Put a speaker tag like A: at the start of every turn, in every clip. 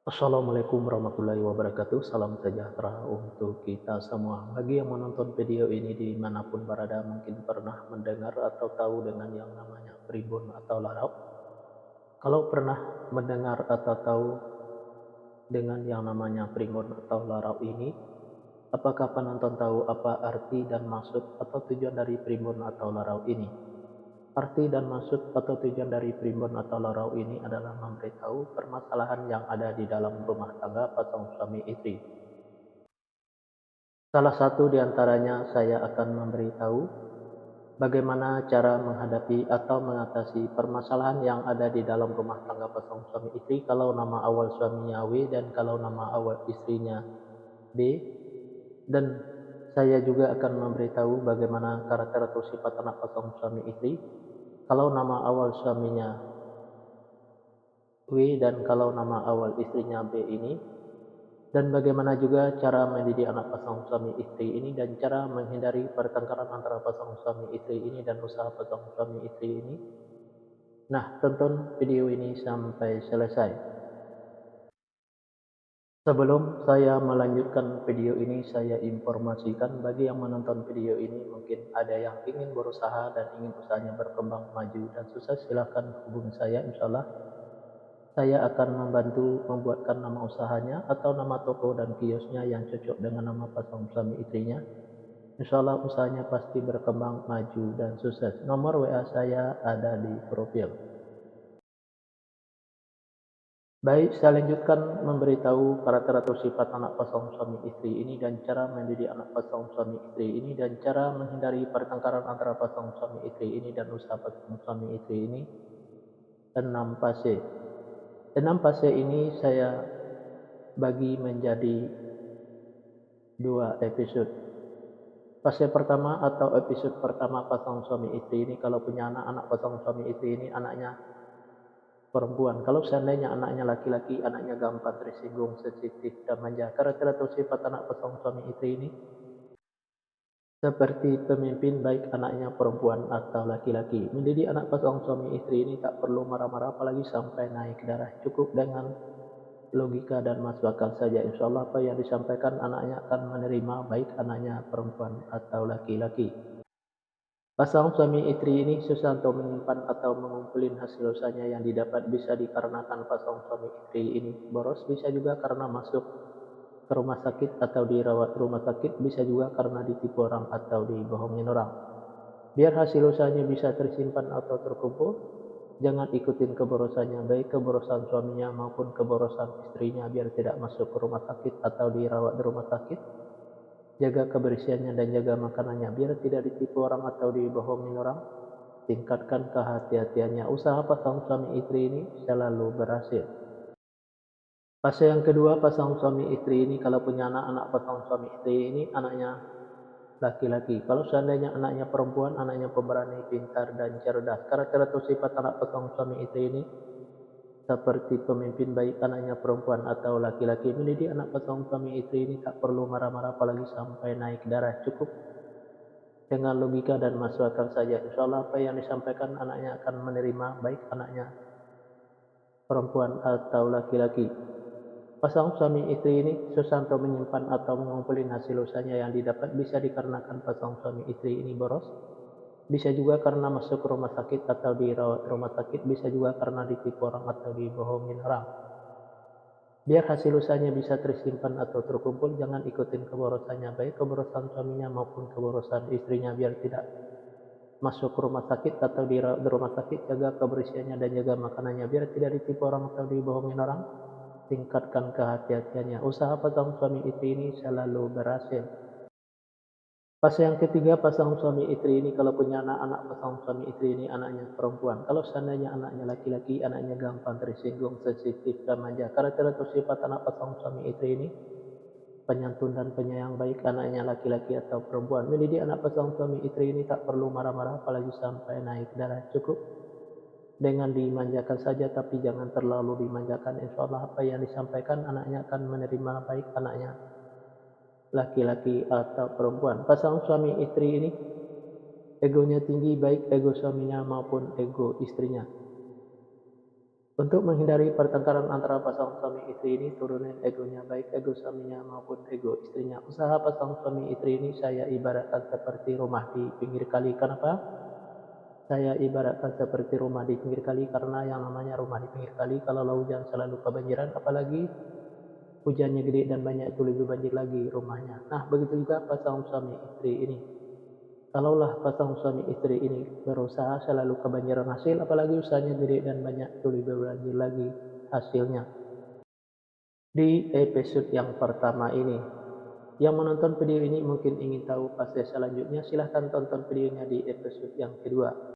A: Assalamualaikum warahmatullahi wabarakatuh. Salam sejahtera untuk kita semua. Bagi yang menonton video ini dimanapun berada, mungkin pernah mendengar atau tahu dengan yang namanya primbon atau larau. Kalau pernah mendengar atau tahu dengan yang namanya primbon atau larau ini, apakah penonton tahu apa arti dan maksud atau tujuan dari primbon atau larau ini? Arti dan maksud atau tujuan dari primbon atau larau ini adalah memberitahu permasalahan yang ada di dalam rumah tangga pasangan suami istri. Salah satu di antaranya saya akan memberitahu bagaimana cara menghadapi atau mengatasi permasalahan yang ada di dalam rumah tangga pasangan suami istri kalau nama awal suaminya W dan kalau nama awal istrinya B, dan saya juga akan memberitahu bagaimana karakter atau sifat anak pasangan suami istri kalau nama awal suaminya W dan kalau nama awal istrinya B ini, dan bagaimana juga cara mendidik anak pasangan suami istri ini dan cara menghindari pertengkaran antara pasangan suami istri ini dan usaha pasangan suami istri ini. Nah, tonton video ini sampai selesai. Sebelum saya melanjutkan video ini, saya informasikan bagi yang menonton video ini mungkin ada yang ingin berusaha dan ingin usahanya berkembang maju dan sukses, silahkan hubungi saya, insya Allah saya akan membantu membuatkan nama usahanya atau nama toko dan kiosnya yang cocok dengan nama pasangan suami istrinya. Insya Allah usahanya pasti berkembang, maju, dan sukses. Nomor WA saya ada di profil. Baik, saya lanjutkan memberitahu karakter atau sifat anak pasangan suami istri ini dan cara mendidik anak pasangan suami istri ini dan cara menghindari pertengkaran antara pasangan suami istri ini dan usaha pasangan suami istri ini. 6 fase. 6 fase ini saya bagi menjadi 2 episode. Fase pertama atau episode pertama pasangan suami istri ini kalau punya anak pasangan suami istri ini anaknya perempuan. Kalau seandainya anaknya laki-laki, anaknya gampang tersinggung, sensitif, dan manja. Karakter atau sifat anak pasangan suami istri ini seperti pemimpin, baik anaknya perempuan atau laki-laki. Mendidik anak pasangan suami istri ini tak perlu marah-marah apalagi sampai naik darah. Cukup dengan logika dan masuk akal saja. Insya Allah apa yang disampaikan anaknya akan menerima, baik anaknya perempuan atau laki-laki. Pasangan suami istri ini susah untuk menyimpan atau mengumpulin hasil usahanya yang didapat bisa dikarenakan pasangan suami istri ini boros, bisa juga karena masuk ke rumah sakit atau dirawat rumah sakit, bisa juga karena ditipu orang atau dibohongin orang. Biar hasil usahanya bisa tersimpan atau terkumpul, jangan ikutin keborosannya, baik keborosan suaminya maupun keborosan istrinya, biar tidak masuk ke rumah sakit atau dirawat di rumah sakit. Jaga kebersihannya dan jaga makanannya, biar tidak ditipu orang atau dibohongin orang. Tingkatkan kehati-hatiannya. Usaha pasangan suami istri ini selalu berhasil. Fase yang kedua, pasangan suami istri ini kalau punya anak pasangan suami istri ini anaknya laki-laki. Kalau seandainya anaknya perempuan, anaknya pemberani, pintar, dan cerdas. Karakter atau sifat anak pasangan suami istri ini seperti pemimpin, baik anaknya perempuan atau laki-laki. Mendidik anak pasangan suami istri ini tak perlu marah-marah apalagi sampai naik darah. Cukup dengan logika dan masuk akal saja. Insya Allah apa yang disampaikan anaknya akan menerima, baik anaknya perempuan atau laki-laki. Pasangan suami istri ini susah untuk menyimpan atau mengumpulin hasil usahanya yang didapat bisa dikarenakan pasangan suami istri ini boros, bisa juga karena masuk ke rumah sakit atau dirawat rumah sakit, bisa juga karena ditipu orang atau dibohongin orang. Biar hasil usahanya bisa tersimpan atau terkumpul, jangan ikutin keborosannya, baik keborosan suaminya maupun keborosan istrinya, biar tidak masuk ke rumah sakit atau dirawat di rumah sakit. Jaga kebersihannya dan jaga makanannya, biar tidak ditipu orang atau dibohongin orang. Tingkatkan kehati-hatiannya. Usaha pasangan suami istri ini selalu berhasil. Fase yang ketiga, pasangan suami istri ini kalau punya anak pasangan suami istri ini anaknya perempuan. Kalau seandainya anaknya laki-laki, anaknya gampang tersinggung, sensitif, dan manja. Karakter atau sifat anak pasangan suami istri ini penyantun dan penyayang, baik anaknya laki-laki atau perempuan. Mendidik anak pasangan suami istri ini tak perlu marah-marah apalagi sampai naik darah. Cukup dengan dimanjakan saja, tapi jangan terlalu dimanjakan. Insya Allah apa yang disampaikan anaknya akan menerima, baik anaknya laki-laki atau perempuan. Pasangan suami istri ini egonya tinggi, baik ego suaminya maupun ego istrinya. Untuk menghindari pertengkaran antara pasangan suami istri ini, turunin egonya, baik ego suaminya maupun ego istrinya. Usaha pasangan suami istri ini saya ibaratkan seperti rumah di pinggir kali. Kenapa? Saya ibaratkan seperti rumah di pinggir kali karena yang namanya rumah di pinggir kali kalau hujan selalu kebanjiran, apalagi hujannya gede dan banyak itu lebih banjir lagi rumahnya. Nah, begitu juga pasangan suami istri ini. Kalaulah pasangan suami istri ini berusaha selalu kebanjiran hasil, apalagi usahanya gede dan banyak itu lebih banjir lagi hasilnya. Di episode yang pertama ini, yang menonton video ini mungkin ingin tahu fase selanjutnya, silahkan tonton videonya di episode yang kedua.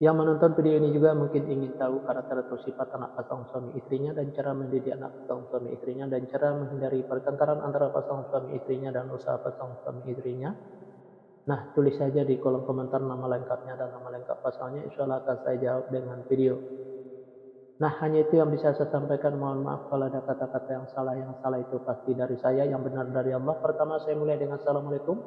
A: Yang menonton video ini juga mungkin ingin tahu karakter atau sifat anak pasangan suami istrinya dan cara mendidik anak pasangan suami istrinya dan cara menghindari pertengkaran antara pasangan suami istrinya dan usaha pasangan suami istrinya. Nah, tulis saja di kolom komentar nama lengkapnya dan nama lengkap pasangannya, insya Allah akan saya jawab dengan video. Nah, hanya itu yang bisa saya sampaikan. Mohon maaf kalau ada kata-kata yang salah. Yang salah itu pasti dari saya, yang benar dari Allah. Pertama, saya mulai dengan Assalamualaikum.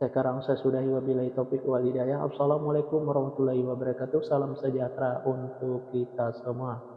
A: Sekarang saya sudahi, wabillahi taufik wal hidayah. Assalamualaikum warahmatullahi wabarakatuh. Salam sejahtera untuk kita semua.